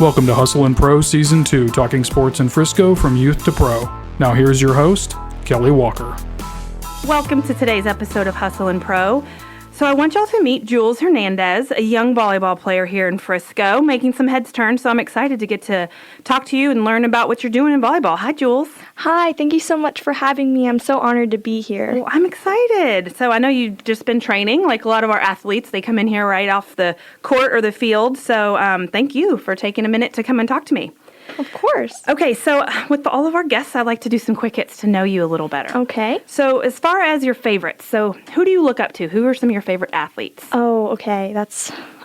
Welcome to Hustle and Pro Season 2, talking sports in Frisco from youth to pro. Now here's your host, Kelly Walker. Welcome to today's episode of Hustle and Pro. So I want y'all to meet Jules Hernandez, a young volleyball player here in Frisco, making some heads turn. So I'm excited to get to talk to you and learn about what you're doing in volleyball. Hi, Jules. Hi, thank you so much for having me. I'm so honored to be here. Well, I'm excited. So I know you've just been training, like a lot of our athletes. They come in here right off the court or the field. So thank you for taking a minute to come and talk to me. Of course. Okay, so with all of our guests, I like to do some quick hits to know you a little better. Okay. So as far as your favorites, so who do you look up to? Who are some of your favorite athletes? Oh, okay.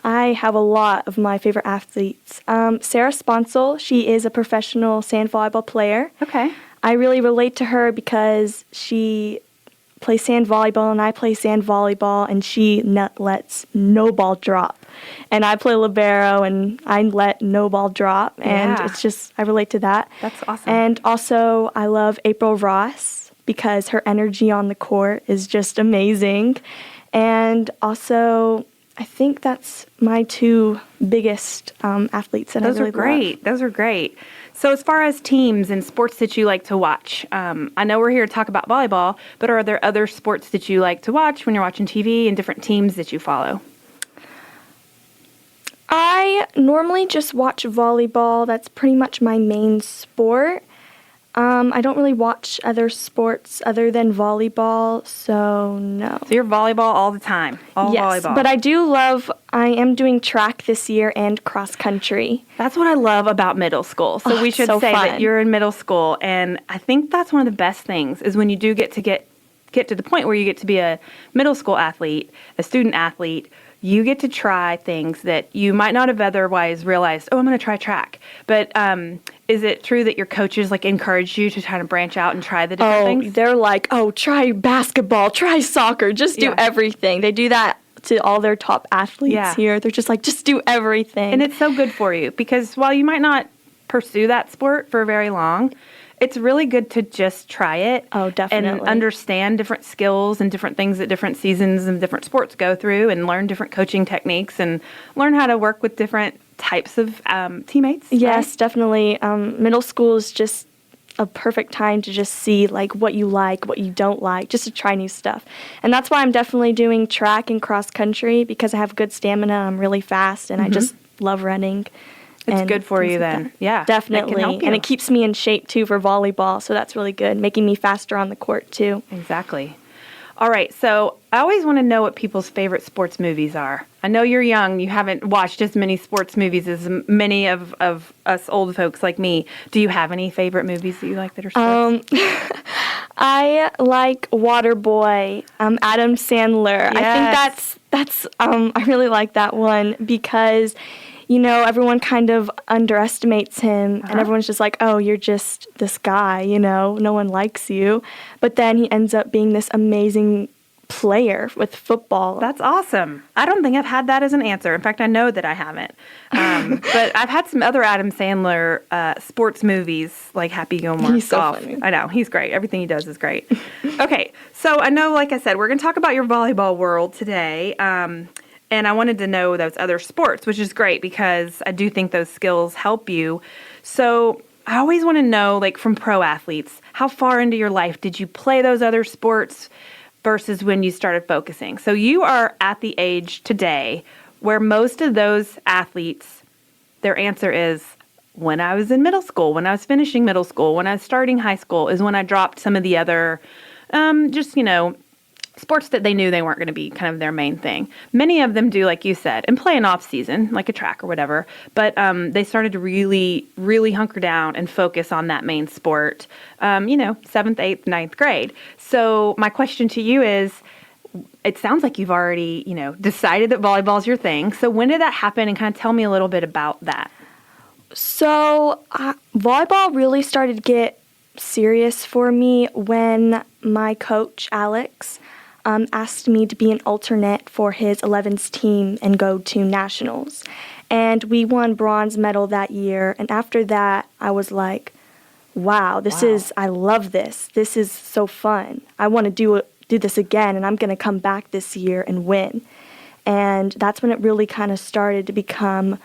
I have a lot of my favorite athletes. Sarah Sponsel, she is a professional sand volleyball player. Okay. I really relate to her because she plays sand volleyball and I play sand volleyball, and she lets no ball drop. And I play libero and I let no ball drop, and it's just, I relate to that. That's awesome. And also I love April Ross because her energy on the court is just amazing. And also I think that's my two biggest athletes that I really love. Those are great. So as far as teams and sports that you like to watch, I know we're here to talk about volleyball, but are there other sports that you like to watch when you're watching TV and different teams that you follow? I normally just watch volleyball. That's pretty much my main sport. I don't really watch other sports other than volleyball, so no. So you're volleyball all the time, yes, volleyball. But I am doing track this year and cross country. That's what I love about middle school. So we should say that you're in middle school, and I think that's one of the best things is when you do get to the point where you get to be a middle school athlete, a student athlete. You get to try things that you might not have otherwise realized, I'm going to try track. But is it true that your coaches encourage you to kind of branch out and try the different things? They're like, try basketball, try soccer, just do everything. They do that to all their top athletes here. They're just like, just do everything. And it's so good for you because while you might not pursue that sport for very long, it's really good to just try it. Oh, definitely. And understand different skills and different things that different seasons and different sports go through, and learn different coaching techniques and learn how to work with different types of teammates. Yes, right? definitely. Middle school is just a perfect time to just see what you like, what you don't like, just to try new stuff. And that's why I'm definitely doing track and cross country, because I have good stamina. I'm really fast, and I just love running. It's good for you then. Yeah. Definitely. And it keeps me in shape too for volleyball, so that's really good, making me faster on the court too. Exactly. All right, so I always want to know what people's favorite sports movies are. I know you're young, you haven't watched as many sports movies as many of us old folks like me. Do you have any favorite movies that you like that are sports? I like Waterboy, Adam Sandler. Yes. I think that's I really like that one because everyone kind of underestimates him, and everyone's just like, you're just this guy, no one likes you. But then he ends up being this amazing player with football. That's awesome. I don't think I've had that as an answer. In fact, I know that I haven't. But I've had some other Adam Sandler sports movies, like Happy Gilmore. He's so funny. I know. He's great. Everything he does is great. Okay. So I know, like I said, we're going to talk about your volleyball world today. And I wanted to know those other sports, which is great because I do think those skills help you. So I always want to know, from pro athletes, how far into your life did you play those other sports versus when you started focusing? So you are at the age today where most of those athletes, their answer is, when I was in middle school, when I was finishing middle school, when I was starting high school is when I dropped some of the other, sports that they knew they weren't going to be kind of their main thing. Many of them do, like you said, and play an off season, like a track or whatever. But they started to really, really hunker down and focus on that main sport, 7th, 8th, 9th grade. So my question to you is, it sounds like you've already, decided that volleyball is your thing. So when did that happen? And kind of tell me a little bit about that. So volleyball really started to get serious for me when my coach, Alex, asked me to be an alternate for his 11s team and go to nationals. And we won bronze medal that year. And after that, I was like, wow, I love this. This is so fun. I want to do this again, and I'm going to come back this year and win. And that's when it really kind of started to become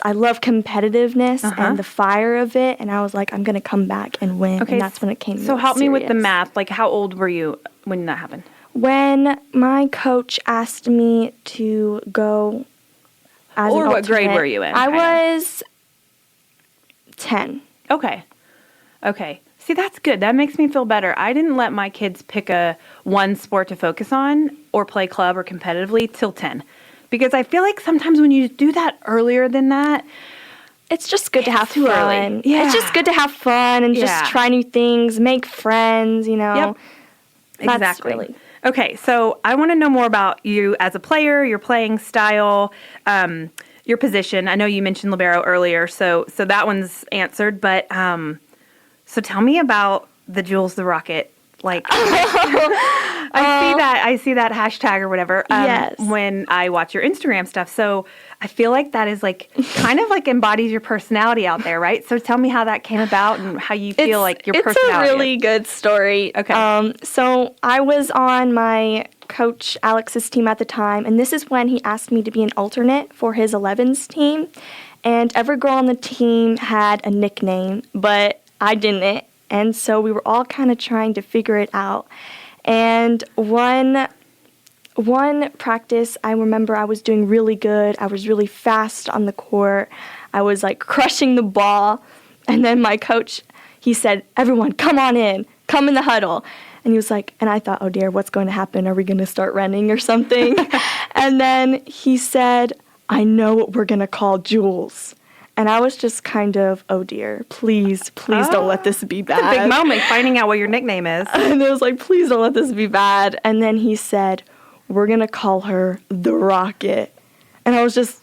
I love competitiveness and the fire of it. And I was like, I'm going to come back and win. Okay, and that's when it came So help me with the serious. math. Like, how old were you when that happened? When my coach asked me to go as Or an what grade alternate, were you in, I kind was 10. Okay. See, that's good. That makes me feel better. I didn't let my kids pick one sport to focus on or play club or competitively till 10. Because I feel like sometimes when you do that earlier than that, It's just good to have too fun. early. Yeah. It's just good to have fun and Yeah. just try new things, make friends, you know. Yep. That's Exactly. really- Okay, so I want to know more about you as a player, your playing style, your position. I know you mentioned libero earlier, so that one's answered. But so tell me about the Jules the Rocket. Like, I see that hashtag or whatever. Yes. When I watch your Instagram stuff, so I feel like that is like kind of like embodies your personality out there, right? So tell me how that came about and how you feel like your personality. It's a really good story. Okay. So I was on my coach Alex's team at the time, and this is when he asked me to be an alternate for his 11s team. And every girl on the team had a nickname, but I didn't. And so we were all kind of trying to figure it out. And one practice, I remember I was doing really good. I was really fast on the court. I was like crushing the ball. And then my coach, he said, "Everyone, come on in. Come in the huddle." And he was like, and I thought, oh dear, what's going to happen? Are we going to start running or something? And then he said, "I know what we're going to call Jules." And I was just kind of, oh dear, please don't let this be bad. It's a big moment, finding out what your nickname is. And I was like, please don't let this be bad. And then he said, "We're going to call her The Rocket." And I was just,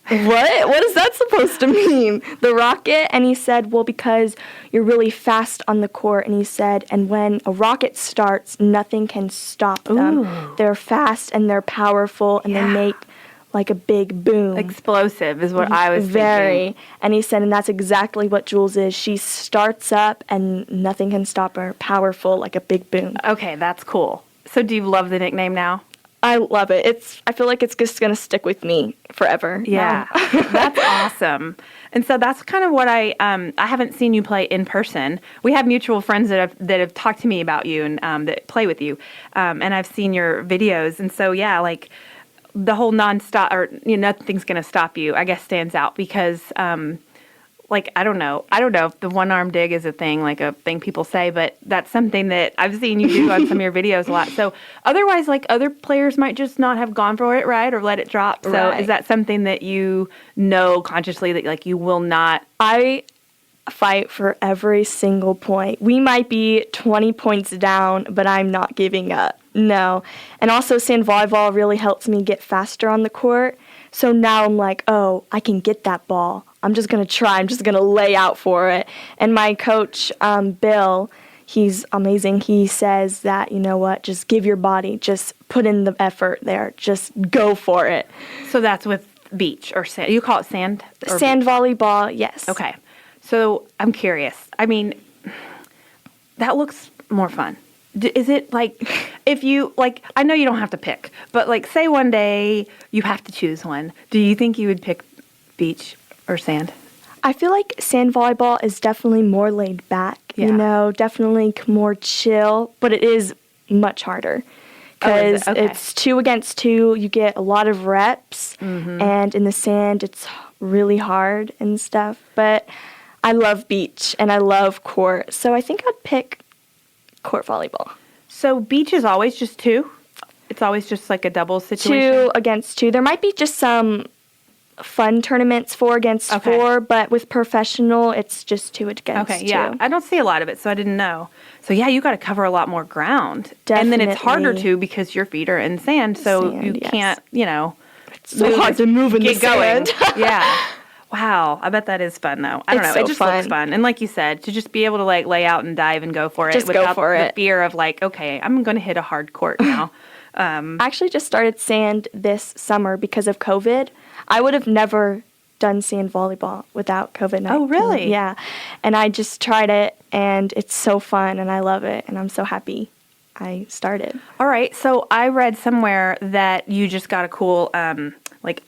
what? What is that supposed to mean? The Rocket? And he said, well, because you're really fast on the court. And he said, and when a rocket starts, nothing can stop them. Ooh. They're fast and they're powerful and they make like a big boom. Explosive is what I was Very. thinking. And he said, and that's exactly what Jules is. She starts up and nothing can stop her. Powerful, like a big boom. Okay, that's cool. So do you love the nickname now? I love it. I feel like it's just going to stick with me forever. Yeah, that's awesome. And so that's kind of what I haven't seen you play in person. We have mutual friends that have talked to me about you and that play with you, and I've seen your videos. And so yeah, like the whole nonstop or nothing's gonna stop you, I guess, stands out because like I don't know if the one arm dig is a thing, like a thing people say, but that's something that I've seen you do on some of your videos a lot. So otherwise, like other players might just not have gone for it, right, or let it drop. So Right. is that something that you know consciously that like you will not? I fight for every single point. We might be 20 points down, but I'm not giving up. No. And also sand volleyball really helps me get faster on the court. So now I'm like, oh, I can get that ball. I'm just going to try. I'm just going to lay out for it. And my coach, Bill, he's amazing. He says that, you know what, just give your body, just put in the effort there. Just go for it. So that's with beach or sand. You call it sand? Or Sand volleyball, yes. Okay. So I'm curious. I mean, that looks more fun. Is it like, if you, like, I know you don't have to pick, but like, say one day you have to choose one. Do you think you would pick beach or sand? I feel like sand volleyball is definitely more laid back, Yeah. definitely more chill, but it is much harder because Okay. it's 2 against 2. You get a lot of reps, and in the sand, it's really hard and stuff. But I love beach and I love court, so I think I'd pick court volleyball. So beach is always just 2? It's always just like a doubles situation? 2 against 2. There might be just some fun tournaments 4 against 4, but with professional, it's just 2 against 2. Okay, yeah. I don't see a lot of it, so I didn't know. So yeah, you got to cover a lot more ground. And then it's harder Definitely. too because your feet are in sand, so Sand, you yes. can't, It's so hard to move in the get going. sand. Yeah. Wow. I bet that is fun though. I don't It's know. so It just fun. looks fun. And like you said, to just be able to like lay out and dive and go for it Just go without for the it. fear of like, okay, I'm going to hit a hard court now. I actually just started sand this summer because of COVID. I would have never done sand volleyball without COVID-19. Oh, really? Yeah. And I just tried it, and it's so fun, and I love it, and I'm so happy I started. All right. So I read somewhere that you just got a cool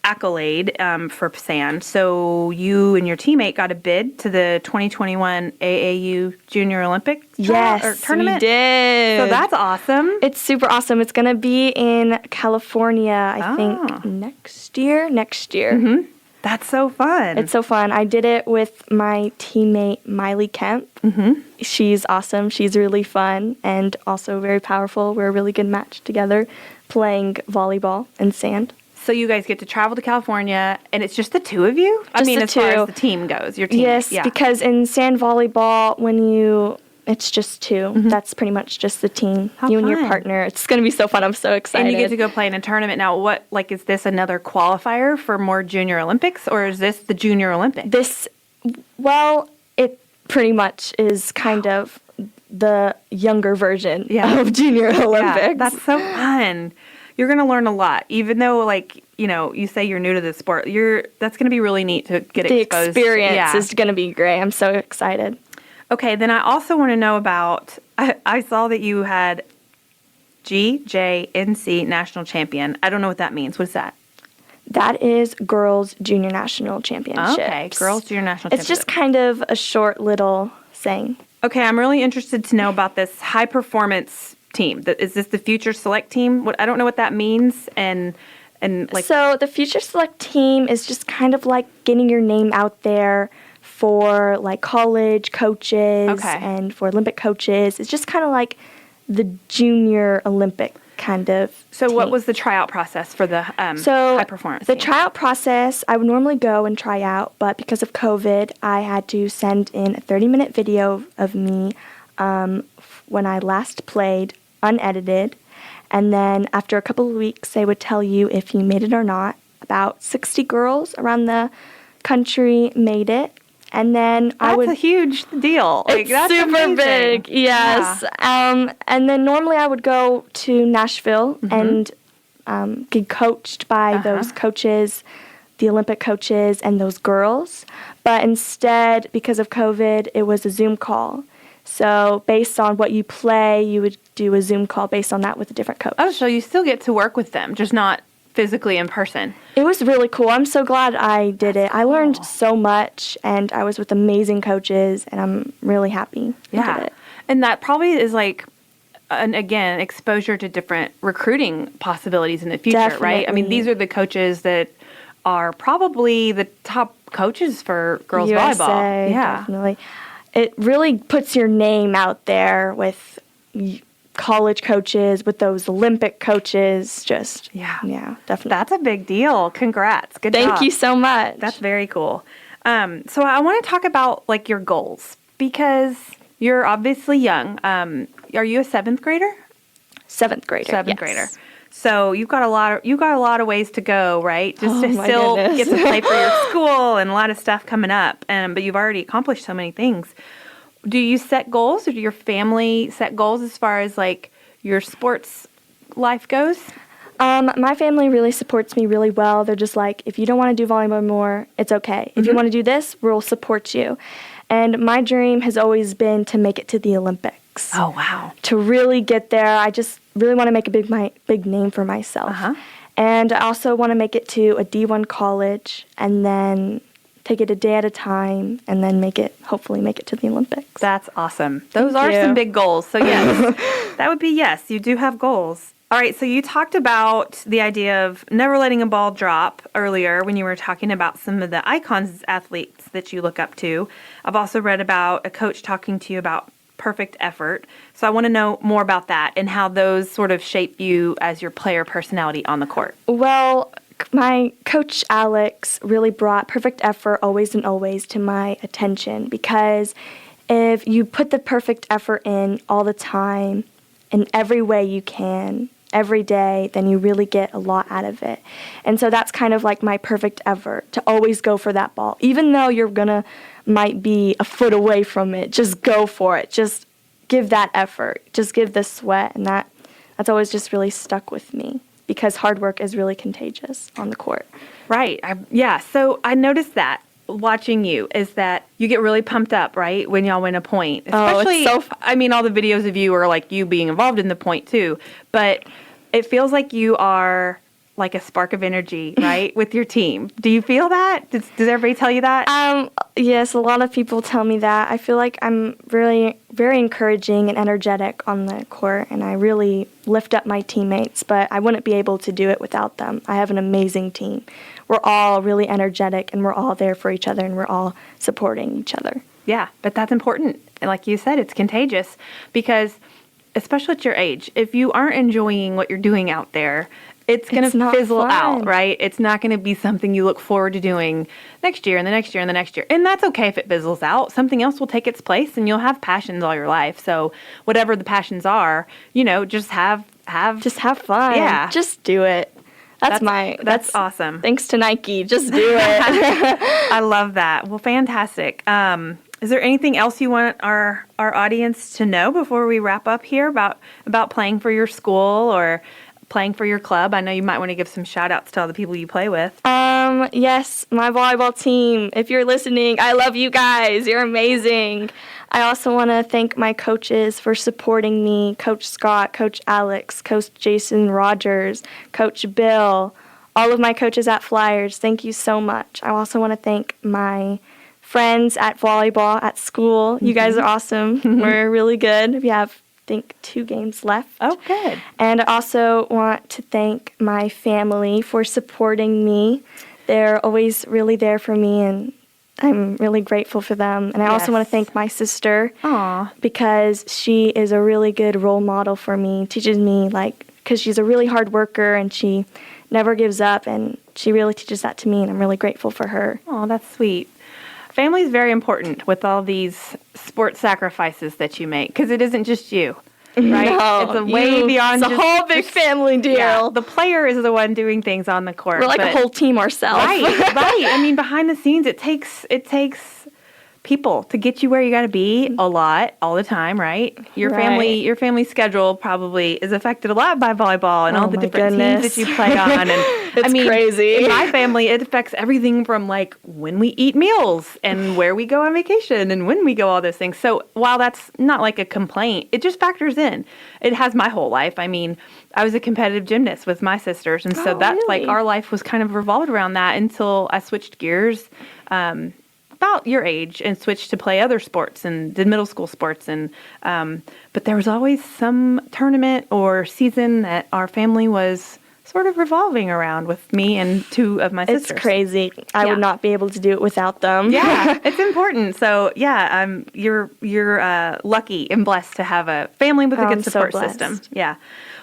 accolade for sand. So you and your teammate got a bid to the 2021 AAU Jr Olympics Tournament. We did. So that's awesome. It's super awesome. It's going to be in California, I think, next year. Mm-hmm. That's so fun. It's so fun. I did it with my teammate, Miley Kemp. Mm-hmm. She's awesome. She's really fun and also very powerful. We're a really good match together playing volleyball and sand. So you guys get to travel to California, and it's just the two of you? Just the as far two. as the team goes, your team. Yes, because in sand volleyball, it's just two. Mm-hmm. That's pretty much just the team. How you and your fun. partner. It's going to be so fun. I'm so excited. And you get to go play in a tournament. Now, is this another qualifier for more Junior Olympics, or is this the Junior Olympics? It pretty much is kind of the younger version of Junior Olympics. Yeah, that's so fun. You're going to learn a lot, even though, you say you're new to the sport. That's going to be really neat to get exposed. The experience is going to be great. I'm so excited. Okay, then I also want to know about, I saw that you had GJNC National Champion. I don't know what that means. What's that? That is Girls Junior National Championships. Okay, Girls Junior National Championships. It's just kind of a short little saying. Okay, I'm really interested to know about this high performance team. Is this the Future Select team? I don't know what that means. So the Future Select team is just kind of like getting your name out there for like college coaches and for Olympic coaches. It's just kind of like the Junior Olympic kind of So team. what was the tryout process for the high performance the team? tryout process, I would normally go and try out, but because of COVID, I had to send in a 30-minute video of me when I last played, unedited, and then after a couple of weeks, they would tell you if you made it or not. About 60 girls around the country made it. And then That's a huge deal. It's that's super amazing. big, yes. Yeah. And then normally I would go to Nashville and get coached by those coaches, the Olympic coaches, and those girls. But instead, because of COVID, it was a Zoom call. So based on what you play, you would do a Zoom call based on that with a different coach. Oh, so you still get to work with them, just not physically in person. It was really cool. I'm so glad I did it. I learned so much, and I was with amazing coaches, and I'm really happy I did it. And that probably is again, exposure to different recruiting possibilities in the future, Definitely. right? I mean, these are the coaches that are probably the top coaches for girls USA, volleyball. Yeah, definitely. It really puts your name out there with college coaches, with those Olympic coaches. Yeah, definitely. That's a big deal. Congrats. Good job. Thank you so much. That's very cool. So I want to talk about your goals, because you're obviously young. Are you a seventh grader? Seventh grader. Seventh yes. grader. So you've got a lot of ways to go, right? Just to my still goodness. get to play for your school and a lot of stuff coming up. But you've already accomplished so many things. Do you set goals, or do your family set goals as far as your sports life goes? My family really supports me really well. They're just like, if you don't want to do volleyball more, it's okay. If you want to do this, we'll support you. And my dream has always been to make it to the Olympics. Oh, wow. To really get there, I just really want to make a big name for myself. And I also want to make it to a D1 college, and then take it a day at a time, and then hopefully make it to the Olympics. That's awesome. Those are you. some big goals. So yes, that would be yes. You do have goals. All right. So you talked about the idea of never letting a ball drop earlier when you were talking about some of the icons as athletes that you look up to. I've also read about a coach talking to you about perfect effort. So I want to know more about that and how those sort of shape you as your player personality on the court. Well, my coach Alex really brought perfect effort always and always to my attention, because if you put the perfect effort in all the time, in every way you can, every day, then you really get a lot out of it. And so that's kind of like my perfect effort, to always go for that ball. Even though might be a foot away from it, just go for it. Just give that effort. Just give the sweat. And that's always just really stuck with me, because hard work is really contagious on the court. Right. So I noticed that watching you is that you get really pumped up, right, when y'all win a point. Oh, it's so fun. I mean, all the videos of you are like you being involved in the point too, but it feels like you are like a spark of energy, right, with your team. Do you feel that? Does everybody tell you that? Yes, a lot of people tell me that. I feel like I'm really very encouraging and energetic on the court, and I really lift up my teammates, but I wouldn't be able to do it without them. I have an amazing team. We're all really energetic, and we're all there for each other, and we're all supporting each other. Yeah, but that's important. And like you said, it's contagious because, especially at your age, if you aren't enjoying what you're doing out there, it's going to fizzle out, right? It's not going to be something you look forward to doing next year and the next year and the next year. And that's okay if it fizzles out. Something else will take its place and you'll have passions all your life. So whatever the passions are, just have fun. Yeah. Just do it. That's awesome. Thanks to Nike. Just do it. I love that. Well, fantastic. Is there anything else you want our audience to know before we wrap up here about playing for your school or playing for your club? I know you might want to give some shout outs to all the people you play with. Yes, my volleyball team. If you're listening, I love you guys. You're amazing. I also want to thank my coaches for supporting me. Coach Scott, Coach Alex, Coach Jason Rogers, Coach Bill, all of my coaches at Flyers. Thank you so much. I also want to thank my friends at volleyball at school. You guys are awesome. We're really good. We have, I think, 2 games left. Oh, good. And I also want to thank my family for supporting me. They're always really there for me, and I'm really grateful for them. And I also want to thank my sister. Aww. Because she is a really good role model for me, teaches me, because she's a really hard worker and she never gives up, and she really teaches that to me, and I'm really grateful for her. Oh, that's sweet. Family is very important with all these sports sacrifices that you make, because it isn't just you, right? No, it's a way beyond. It's a whole big family deal. Yeah, the player is the one doing things on the court. We're like a whole team ourselves. Right, right. I mean, behind the scenes, it takes people to get you where you got to be a lot, all the time, right? Your family schedule probably is affected a lot by volleyball and all the different teams that you play on. And it's crazy. In my family, it affects everything from when we eat meals and where we go on vacation and when we go, all those things. So while that's not like a complaint, it just factors in. It has my whole life. I mean, I was a competitive gymnast with my sisters, and so that's really? our life was kind of revolved around that until I switched gears. About your age and switched to play other sports and did middle school sports, and but there was always some tournament or season that our family was sort of revolving around with me and 2 of my sisters. It's crazy. I would not be able to do it without them. Yeah, it's important. So yeah, you're lucky and blessed to have a family with a good support system. Yeah.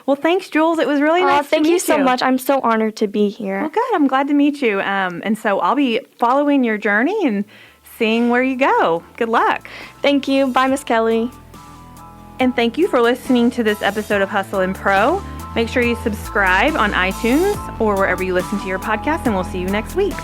Well, thanks, Jules. It was really nice to meet you. Thank you so much. I'm so honored to be here. Well, good. I'm glad to meet you. And so I'll be following your journey and seeing where you go. Good luck. Thank you. Bye, Miss Kelly. And thank you for listening to this episode of Hustle and Pro. Make sure you subscribe on iTunes or wherever you listen to your podcast, and we'll see you next week.